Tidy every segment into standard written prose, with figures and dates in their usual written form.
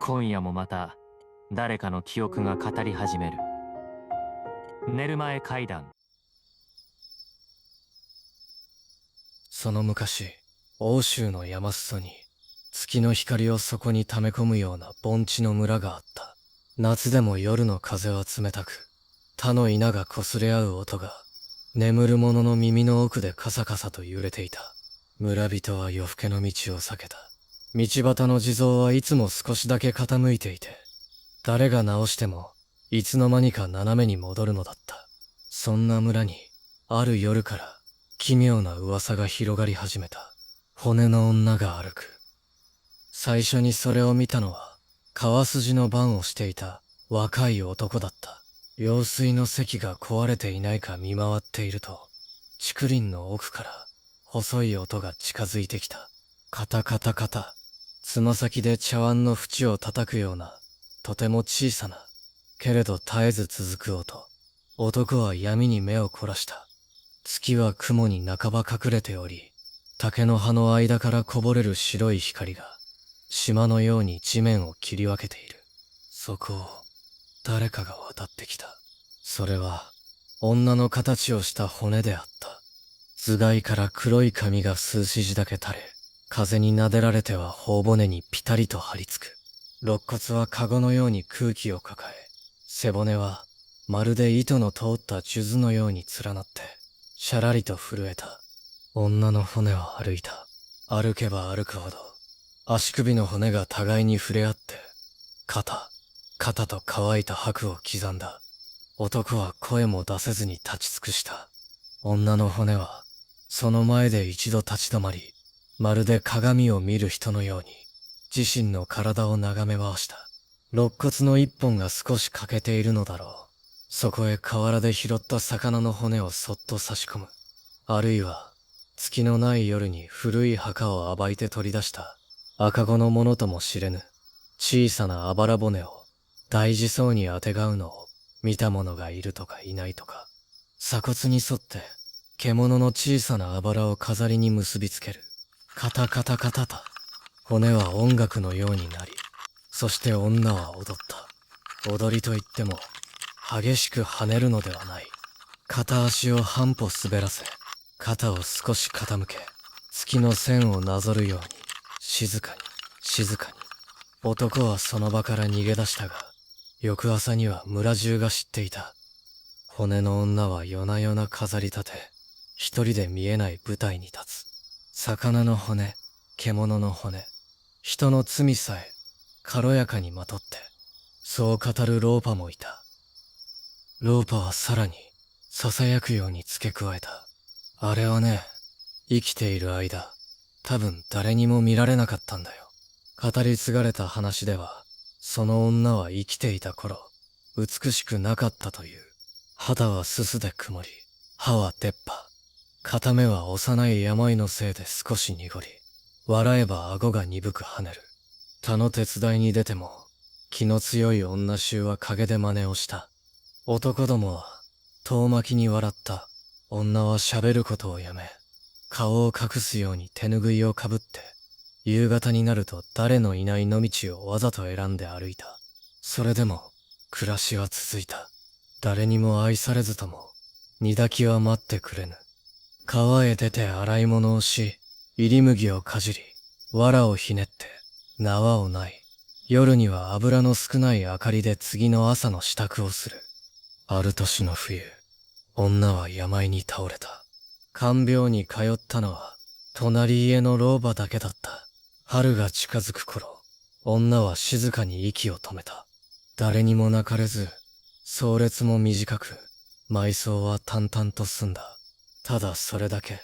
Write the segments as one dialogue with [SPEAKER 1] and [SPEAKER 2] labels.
[SPEAKER 1] 今夜もまた誰かの記憶が語り始める。寝る前怪談。
[SPEAKER 2] その昔、欧州の山裾に月の光をそこに溜め込むような盆地の村があった。夏でも夜の風は冷たく、他の稲が擦れ合う音が眠る者の耳の奥でカサカサと揺れていた。村人は夜更けの道を避けた。道端の地蔵はいつも少しだけ傾いていて、誰が直してもいつの間にか斜めに戻るのだった。そんな村にある夜から奇妙な噂が広がり始めた。骨の女が歩く。最初にそれを見たのは川筋の番をしていた若い男だった。用水の堰が壊れていないか見回っていると、竹林の奥から細い音が近づいてきた。カタカタカタ。つま先で茶碗の縁を叩くような、とても小さな、けれど絶えず続く音。男は闇に目を凝らした。月は雲に半ば隠れており、竹の葉の間からこぼれる白い光が、島のように地面を切り分けている。そこを、誰かが渡ってきた。それは、女の形をした骨であった。頭蓋から黒い髪が数筋だけ垂れ、風に撫でられては頬骨にピタリと張り付く。肋骨はカゴのように空気を抱え、背骨はまるで糸の通った数珠のように連なって、しゃらりと震えた。女の骨は歩いた。歩けば歩くほど、足首の骨が互いに触れ合って、肩と乾いた拍を刻んだ。男は声も出せずに立ち尽くした。女の骨は、その前で一度立ち止まり、まるで鏡を見る人のように、自身の体を眺め回した。肋骨の一本が少し欠けているのだろう。そこへ河原で拾った魚の骨をそっと差し込む。あるいは、月のない夜に古い墓を暴いて取り出した赤子のものとも知れぬ小さなあばら骨を大事そうにあてがうのを見た者がいるとかいないとか。鎖骨に沿って獣の小さなあばらを飾りに結びつける。カタカタカタと骨は音楽のようになり、そして女は踊った。踊りといっても激しく跳ねるのではない。片足を半歩滑らせ、肩を少し傾け、月の線をなぞるように、静かに、静かに。男はその場から逃げ出したが、翌朝には村中が知っていた。骨の女は夜な夜な飾り立て、一人で見えない舞台に立つ。魚の骨、獣の骨、人の罪さえ、軽やかにまとって、そう語るローパもいた。ローパはさらに、囁くように付け加えた。あれはね、生きている間、多分誰にも見られなかったんだよ。語り継がれた話では、その女は生きていた頃、美しくなかったという。肌はすすで曇り、歯は出っ歯。片目は幼い病のせいで少し濁り、笑えば顎が鈍く跳ねる。他の手伝いに出ても、気の強い女衆は陰で真似をした。男どもは、遠巻きに笑った。女は喋ることをやめ、顔を隠すように手ぬぐいをかぶって、夕方になると誰のいない野道をわざと選んで歩いた。それでも、暮らしは続いた。誰にも愛されずとも、煮炊きは待ってくれぬ。川へ出て洗い物をし、入り麦をかじり、藁をひねって、縄をない。夜には油の少ない明かりで次の朝の支度をする。ある年の冬、女は病に倒れた。看病に通ったのは、隣家の老婆だけだった。春が近づく頃、女は静かに息を止めた。誰にも泣かれず、葬列も短く、埋葬は淡々と済んだ。ただそれだけ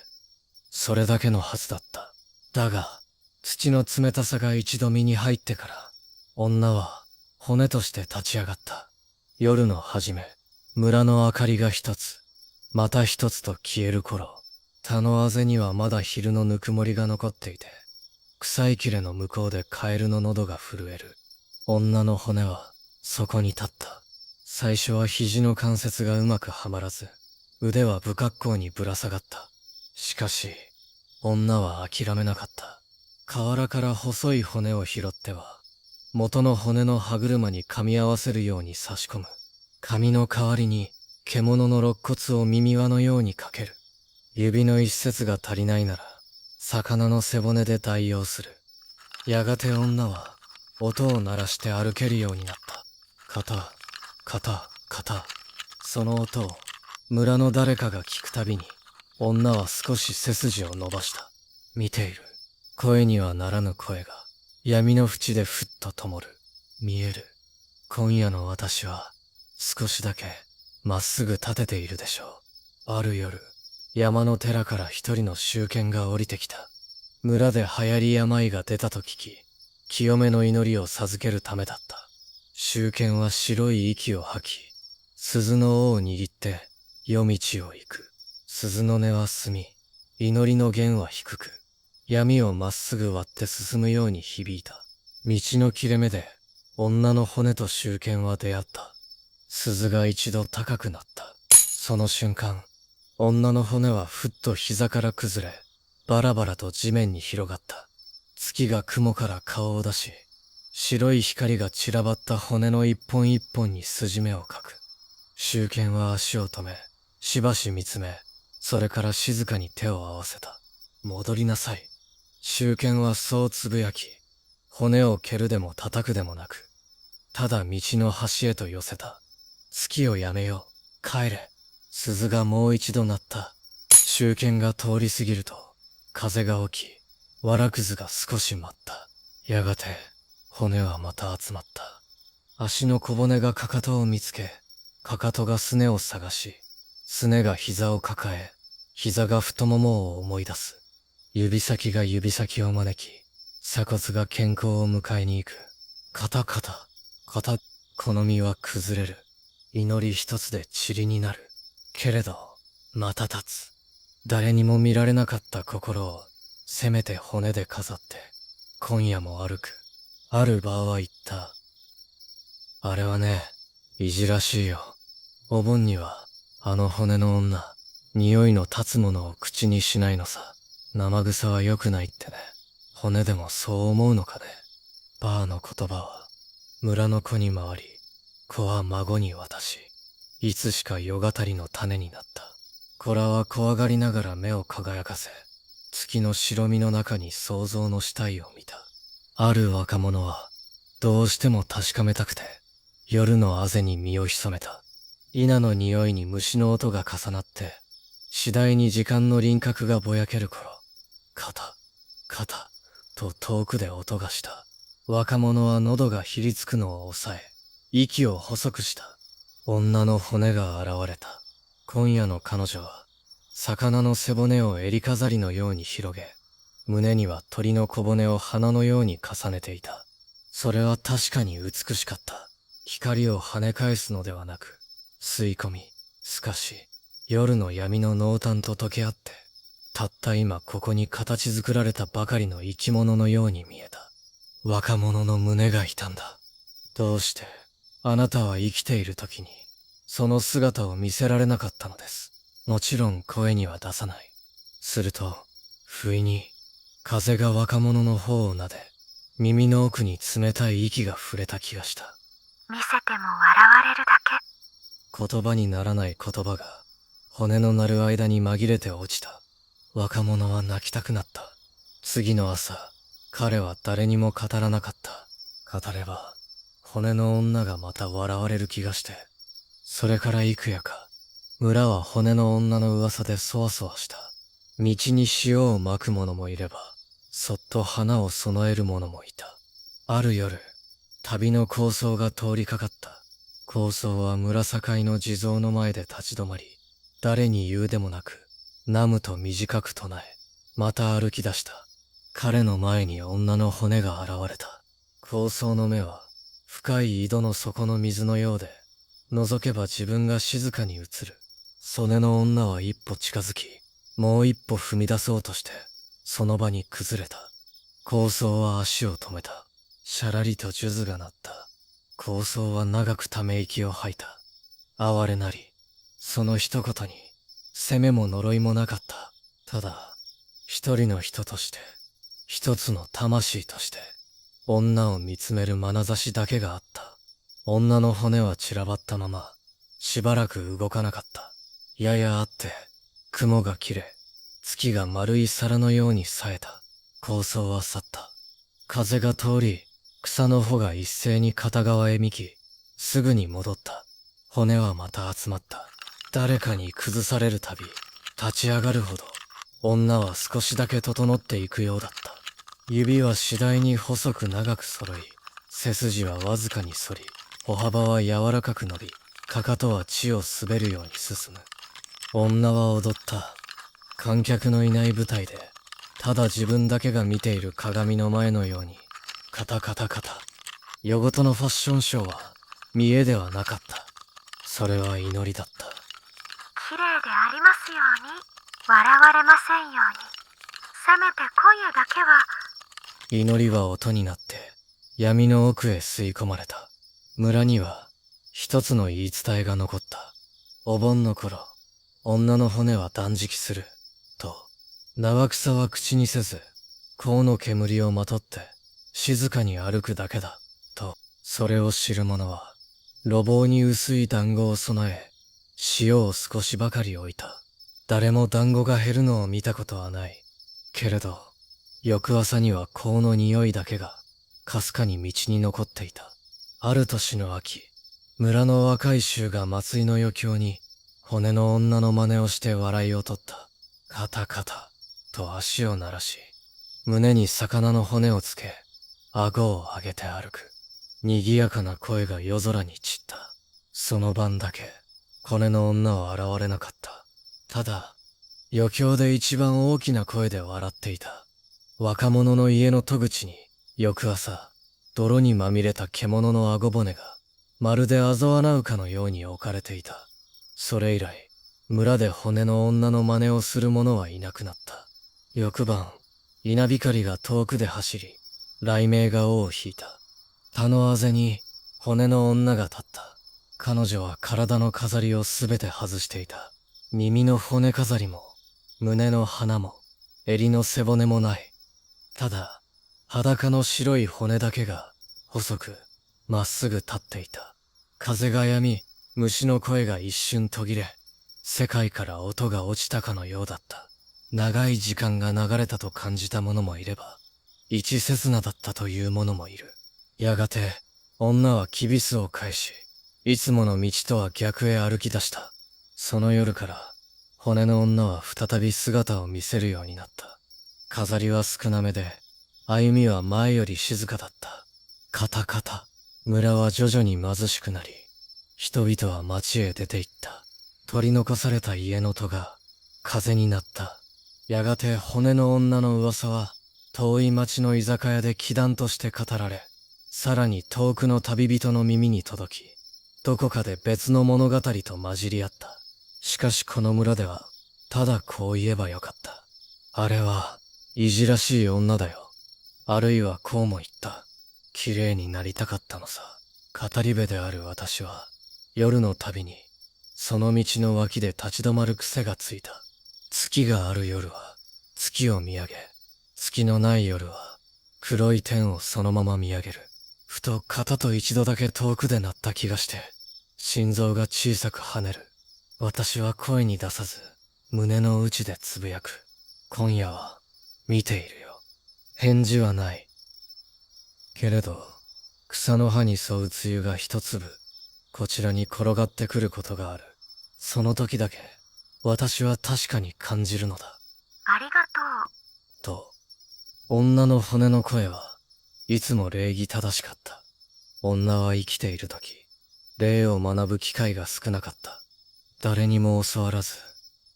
[SPEAKER 2] のはずだった。だが、土の冷たさが一度身に入ってから、女は骨として立ち上がった。夜の初め、村の明かりが一つ、また一つと消える頃、田のあぜにはまだ昼のぬくもりが残っていて、草いきれの向こうでカエルの喉が震える。女の骨はそこに立った。最初は肘の関節がうまくはまらず、腕は不格好にぶら下がった。しかし、女は諦めなかった。河原から細い骨を拾っては、元の骨の歯車に噛み合わせるように差し込む。髪の代わりに獣の肋骨を耳輪のようにかける。指の一節が足りないなら魚の背骨で代用する。やがて女は音を鳴らして歩けるようになった。カタカタカタ。その音を村の誰かが聞くたびに女は少し背筋を伸ばした。見ている。声にはならぬ声が闇の淵でふっと灯る。見える。今夜の私は少しだけまっすぐ立てているでしょう。ある夜、山の寺から一人の宗剣が降りてきた。村で流行り病が出たと聞き、清めの祈りを授けるためだった。宗剣は白い息を吐き、鈴の尾を握って夜道を行く。鈴の音は澄み、祈りの弦は低く、闇をまっすぐ割って進むように響いた。道の切れ目で女の骨と宗剣は出会った。鈴が一度高くなった。その瞬間、女の骨はふっと膝から崩れ、バラバラと地面に広がった。月が雲から顔を出し、白い光が散らばった骨の一本一本に筋目を描く。宗剣は足を止め、しばし見つめ、それから静かに手を合わせた。戻りなさい。宗剣はそうつぶやき、骨を蹴るでも叩くでもなく、ただ道の端へと寄せた。月をやめよう。帰れ。鈴がもう一度鳴った。宗剣が通り過ぎると、風が起き、わらくずが少し舞った。やがて、骨はまた集まった。足の小骨がかかとを見つけ、かかとがすねを探し、すねが膝を抱え、膝が太ももを思い出す。指先が指先を招き、鎖骨が健康を迎えに行く。カタカタ、カタ、この身は崩れる。祈り一つで塵になる。けれど、また立つ。誰にも見られなかった心を、せめて骨で飾って、今夜も歩く。ある場は言った。あれはね、いじらしいよ。お盆には、あの骨の女、匂いの立つものを口にしないのさ。生臭は良くないってね。骨でもそう思うのかね。バーの言葉は、村の子に回り、子は孫に渡し、いつしか夜語りの種になった。子らは怖がりながら目を輝かせ、月の白身の中に想像の死体を見た。ある若者は、どうしても確かめたくて、夜のあぜに身を潜めた。稲の匂いに虫の音が重なって、次第に時間の輪郭がぼやける頃、カタ、カタ、と遠くで音がした。若者は喉がひりつくのを抑え、息を細くした。女の骨が現れた。今夜の彼女は、魚の背骨を襟飾りのように広げ、胸には鳥の小骨を花のように重ねていた。それは確かに美しかった。光を跳ね返すのではなく、吸い込み、透かし、夜の闇の濃淡と溶け合って、たった今ここに形作られたばかりの生き物のように見えた。若者の胸が痛んだ。どうして、あなたは生きている時に、その姿を見せられなかったのです。もちろん声には出さない。すると、不意に、風が若者の方を撫で、耳の奥に冷たい息が触れた気がした。
[SPEAKER 3] 見せても笑われるだけ。
[SPEAKER 2] 言葉にならない言葉が、骨の鳴る間に紛れて落ちた。若者は泣きたくなった。次の朝、彼は誰にも語らなかった。語れば、骨の女がまた笑われる気がして。それから幾夜か、村は骨の女の噂でそわそわした。道に塩をまく者もいれば、そっと花を備える者もいた。ある夜、旅の高僧が通りかかった。高僧は村境の地蔵の前で立ち止まり、誰に言うでもなく、南無と短く唱え、また歩き出した。彼の前に女の骨が現れた。高僧の目は、深い井戸の底の水のようで、覗けば自分が静かに映る。曽根の女は一歩近づき、もう一歩踏み出そうとして、その場に崩れた。高僧は足を止めた。しゃらりと数珠が鳴った。高僧は長くため息を吐いた。哀れなり、その一言に、責めも呪いもなかった。ただ、一人の人として、一つの魂として、女を見つめる眼差しだけがあった。女の骨は散らばったまま、しばらく動かなかった。ややあって、雲が切れ、月が丸い皿のように冴えた。構想は去った。風が通り、草の穂が一斉に片側へ幹、すぐに戻った。骨はまた集まった。誰かに崩されるたび、立ち上がるほど、女は少しだけ整っていくようだった。指は次第に細く長く揃い、背筋はわずかに反り、歩幅は柔らかく伸び、かかとは地を滑るように進む。女は踊った。観客のいない舞台で、ただ自分だけが見ている鏡の前のように、カタカタカタ。夜ごとのファッションショーは、見栄ではなかった。それは祈りだった。
[SPEAKER 3] 綺麗でありますように、笑われませんように。せめて今夜だけは。
[SPEAKER 2] 祈りは音になって、闇の奥へ吸い込まれた。村には、一つの言い伝えが残った。お盆の頃、女の骨は断食する、と。長草は口にせず、香の煙をまとって、静かに歩くだけだ、と。それを知る者は、路傍に薄い団子を備え、塩を少しばかり置いた。誰も団子が減るのを見たことはない。けれど、翌朝には香の匂いだけが、かすかに道に残っていた。ある年の秋、村の若い衆が松井の余興に、骨の女の真似をして笑いを取った。カタカタ、と足を鳴らし、胸に魚の骨をつけ、顎を上げて歩く。賑やかな声が夜空に散った。その晩だけ、骨の女は現れなかった。ただ、余興で一番大きな声で笑っていた。若者の家の戸口に、翌朝、泥にまみれた獣の顎骨が、まるで嘲笑うかのように置かれていた。それ以来、村で骨の女の真似をする者はいなくなった。翌晩、稲光が遠くで走り、雷鳴が尾を引いた。田のあぜに、骨の女が立った。彼女は体の飾りをすべて外していた。耳の骨飾りも、胸の花も、襟の背骨もない。ただ、裸の白い骨だけが、細く、まっすぐ立っていた。風が止み、虫の声が一瞬途切れ、世界から音が落ちたかのようだった。長い時間が流れたと感じた者もいれば、一刹那だったという者もいる。やがて、女はきびすを返し、いつもの道とは逆へ歩き出した。その夜から、骨の女は再び姿を見せるようになった。飾りは少なめで、歩みは前より静かだった。カタカタ、村は徐々に貧しくなり、人々は町へ出て行った。取り残された家の戸が、風になった。やがて骨の女の噂は、遠い町の居酒屋で気談として語られ、さらに遠くの旅人の耳に届き、どこかで別の物語と混じり合った。しかしこの村では、ただこう言えばよかった。あれは、いじらしい女だよ。あるいはこうも言った。綺麗になりたかったのさ。語り部である私は、夜の旅に、その道の脇で立ち止まる癖がついた。月がある夜は、月を見上げ、月のない夜は、黒い天をそのまま見上げる。ふと肩と一度だけ遠くで鳴った気がして、心臓が小さく跳ねる。私は声に出さず、胸の内でつぶやく。今夜は、見ているよ。返事はない。けれど、草の葉に沿う梅雨が一粒、こちらに転がってくることがある。その時だけ、私は確かに感じるのだ。
[SPEAKER 3] ありがとう。
[SPEAKER 2] と、女の骨の声はいつも礼儀正しかった。女は生きている時、礼を学ぶ機会が少なかった。誰にも教わらず、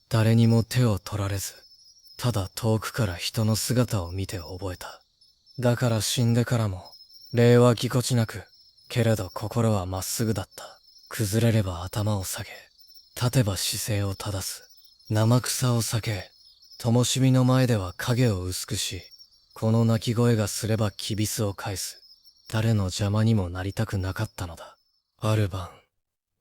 [SPEAKER 2] 誰にも手を取られず、ただ遠くから人の姿を見て覚えた。だから死んでからも、礼はぎこちなく、けれど心はまっすぐだった。崩れれば頭を下げ、立てば姿勢を正す。生草を避け、灯火の前では影を薄くし、この鳴き声がすればきびすを返す。誰の邪魔にもなりたくなかったのだ。ある晩、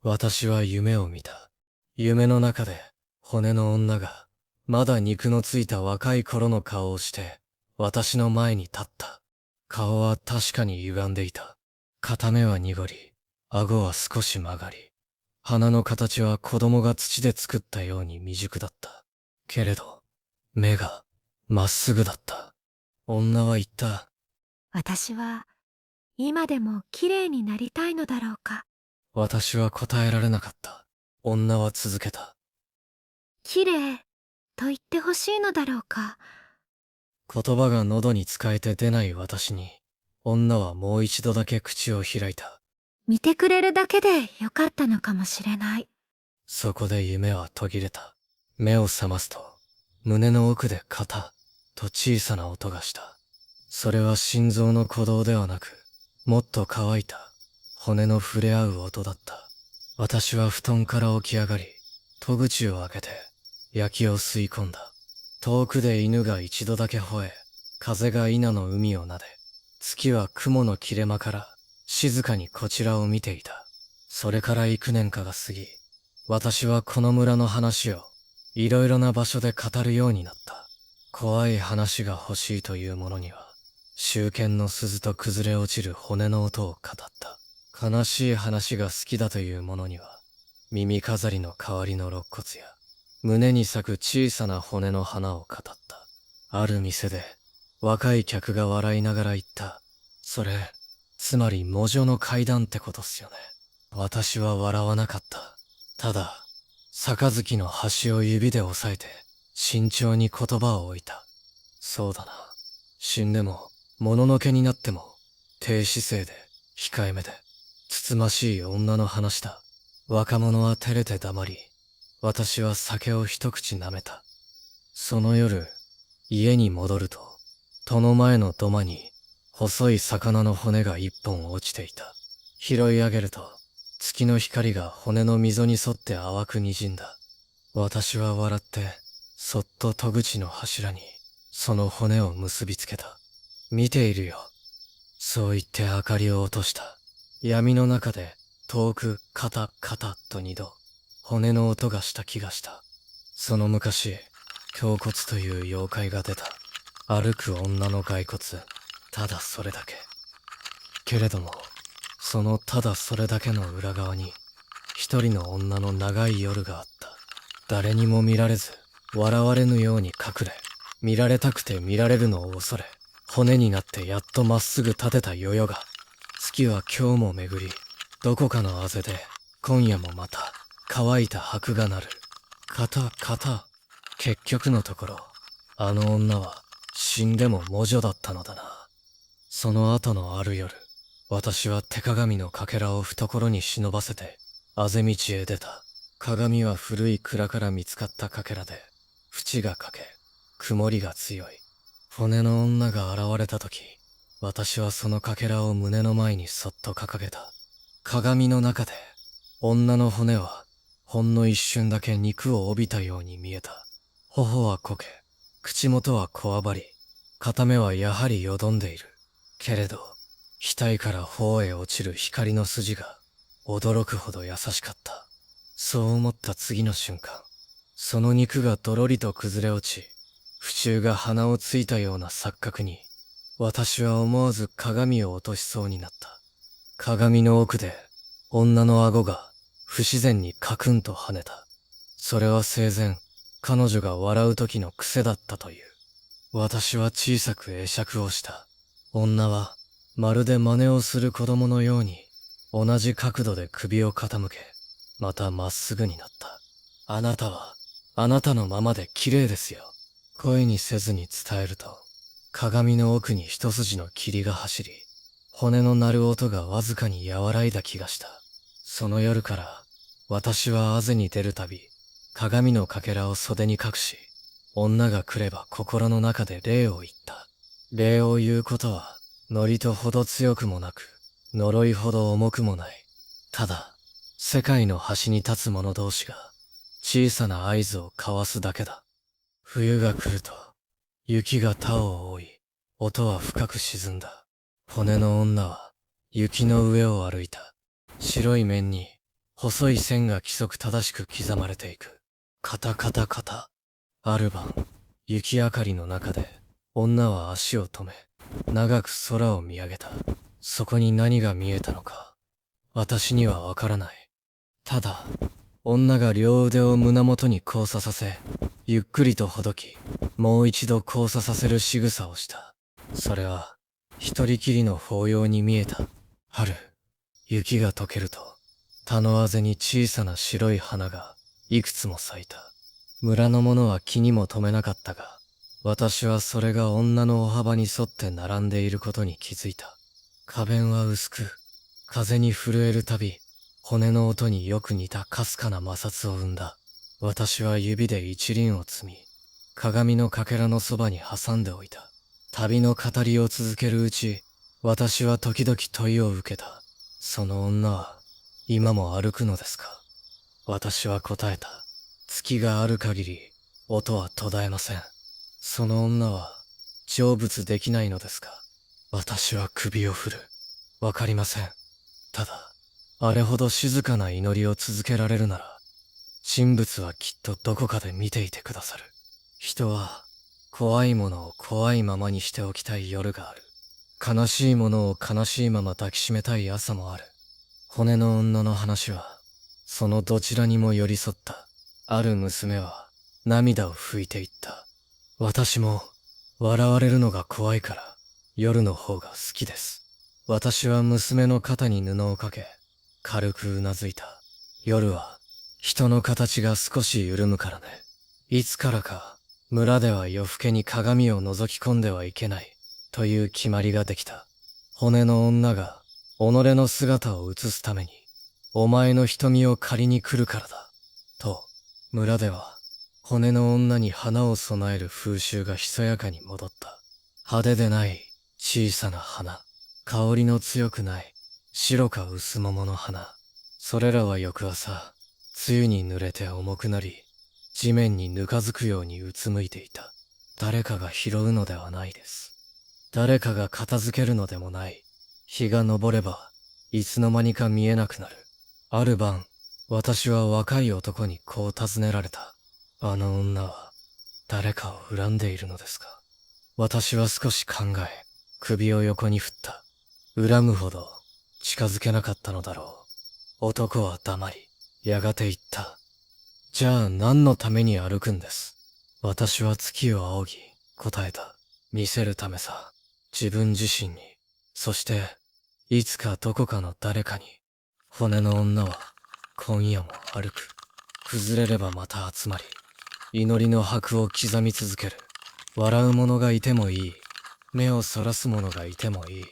[SPEAKER 2] 私は夢を見た。夢の中で、骨の女が、まだ肉のついた若い頃の顔をして、私の前に立った。顔は確かに歪んでいた。片目は濁り、顎は少し曲がり、鼻の形は子供が土で作ったように未熟だった。けれど、目がまっすぐだった。女は言った。
[SPEAKER 3] 私は今でも綺麗になりたいのだろうか。
[SPEAKER 2] 私は答えられなかった。女は続けた。
[SPEAKER 3] 綺麗と言ってほしいのだろうか。
[SPEAKER 2] 言葉が喉に使えて出ない私に、女はもう一度だけ口を開いた。
[SPEAKER 3] 見てくれるだけでよかったのかもしれない。
[SPEAKER 2] そこで夢は途切れた。目を覚ますと、胸の奥でカタッと小さな音がした。それは心臓の鼓動ではなく、もっと乾いた骨の触れ合う音だった。私は布団から起き上がり、戸口を開けて焼きを吸い込んだ。遠くで犬が一度だけ吠え、風が稲の海を撫で、月は雲の切れ間から静かにこちらを見ていた。それから幾年かが過ぎ、私はこの村の話をいろいろな場所で語るようになった。怖い話が欲しいという者には、秋剣の鈴と崩れ落ちる骨の音を語った。悲しい話が好きだという者には、耳飾りの代わりの肋骨や、胸に咲く小さな骨の花を語った。ある店で、若い客が笑いながら言った。それ、つまり魔女の階段ってことっすよね。私は笑わなかった。ただ、杯の端を指で押さえて、慎重に言葉を置いた。そうだな。死んでも、もののけになっても、低姿勢で、控えめで、つつましい女の話だ。若者は照れて黙り、私は酒を一口舐めた。その夜、家に戻ると、戸の前の土間に、細い魚の骨が一本落ちていた。拾い上げると、月の光が骨の溝に沿って淡く滲んだ。私は笑って、そっと戸口の柱に、その骨を結びつけた。見ているよ。そう言って明かりを落とした。闇の中で、遠く、カタカタと二度、骨の音がした気がした。その昔、胸骨という妖怪が出た。歩く女の骸骨、ただそれだけ。けれども、そのただそれだけの裏側に、一人の女の長い夜があった。誰にも見られず、笑われぬように隠れ、見られたくて見られるのを恐れ、骨になってやっとまっすぐ立てた世々が、月は今日も巡り、どこかのあぜで、今夜もまた、乾いた拍が鳴る。カタカタ。結局のところ、あの女は、死んでも魔女だったのだな。その後のある夜、私は手鏡のかけらを懐に忍ばせて、あぜ道へ出た。鏡は古い蔵から見つかったかけらで、縁が欠け、曇りが強い。骨の女が現れたとき、私はそのかけらを胸の前にそっと掲げた。鏡の中で、女の骨は、ほんの一瞬だけ肉を帯びたように見えた。頬はこけ、口元はこわばり、片目はやはりよどんでいる。けれど、額から頬へ落ちる光の筋が、驚くほど優しかった。そう思った次の瞬間、その肉がどろりと崩れ落ち、腐虫が鼻をついたような錯覚に、私は思わず鏡を落としそうになった。鏡の奥で、女の顎が不自然にカクンと跳ねた。それは生前、彼女が笑う時の癖だったという。私は小さく会釈をした。女は、まるで真似をする子供のように、同じ角度で首を傾け、またまっすぐになった。あなたは、あなたのままで綺麗ですよ。声にせずに伝えると、鏡の奥に一筋の霧が走り、骨の鳴る音がわずかに和らいだ気がした。その夜から、私はあぜに出るたび、鏡のかけらを袖に隠し、女が来れば心の中で礼を言った。礼を言うことは、ノリとほど強くもなく、呪いほど重くもない。ただ、世界の端に立つ者同士が、小さな合図を交わすだけだ。冬が来ると、雪が田を覆い、音は深く沈んだ。骨の女は、雪の上を歩いた。白い面に、細い線が規則正しく刻まれていく。カタカタカタ。ある晩、雪明かりの中で、女は足を止め、長く空を見上げた。そこに何が見えたのか、私にはわからない。ただ、女が両腕を胸元に交差させ、ゆっくりとほどき、もう一度交差させる仕草をした。それは、一人きりの抱擁に見えた。春、雪が溶けると、田のあぜに小さな白い花がいくつも咲いた。村の者は気にも留めなかったが、私はそれが女の歩幅に沿って並んでいることに気づいた。花弁は薄く、風に震えるたび、骨の音によく似たかすかな摩擦を生んだ。私は指で一輪を摘み、鏡のかけらのそばに挟んでおいた。旅の語りを続けるうち、私は時々問いを受けた。その女は、今も歩くのですか？私は答えた。月がある限り、音は途絶えません。その女は、成仏できないのですか？私は首を振る。わかりません。ただ、あれほど静かな祈りを続けられるなら、神仏はきっとどこかで見ていてくださる。人は、怖いものを怖いままにしておきたい夜がある。悲しいものを悲しいまま抱きしめたい朝もある。骨の女の話は、そのどちらにも寄り添った。ある娘は、涙を拭いていった。私も、笑われるのが怖いから、夜の方が好きです。私は娘の肩に布をかけ、軽くうなずいた。夜は、人の形が少し緩むからね。いつからか、村では夜更けに鏡を覗き込んではいけない、という決まりができた。骨の女が、己の姿を映すために、お前の瞳を借りに来るからだ。と、村では、骨の女に花を供える風習がひそやかに戻った。派手でない小さな花。香りの強くない白か薄桃の花。それらは翌朝、梅雨に濡れて重くなり、地面にぬかづくようにうつむいていた。誰かが拾うのではないです。誰かが片付けるのでもない。日が昇れば、いつの間にか見えなくなる。ある晩、私は若い男にこう尋ねられた。あの女は、誰かを恨んでいるのですか？私は少し考え、首を横に振った。恨むほど、近づけなかったのだろう。男は黙り、やがて言った。じゃあ何のために歩くんです？私は月を仰ぎ、答えた。見せるためさ。自分自身に。そして、いつかどこかの誰かに。骨の女は、今夜も歩く。崩れればまた集まり、祈りの拍を刻み続ける。笑う者がいてもいい。目をそらす者がいてもいい。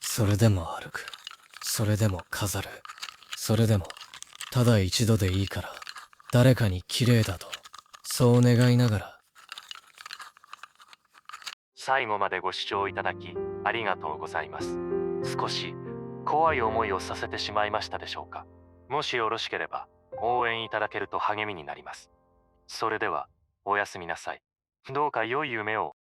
[SPEAKER 2] それでも歩く。それでも飾る。それでも、ただ一度でいいから、誰かに綺麗だと、そう願いながら。
[SPEAKER 1] 最後までご視聴いただきありがとうございます。少し怖い思いをさせてしまいましたでしょうか。もしよろしければ応援いただけると励みになります。それではおやすみなさい。どうか良い夢を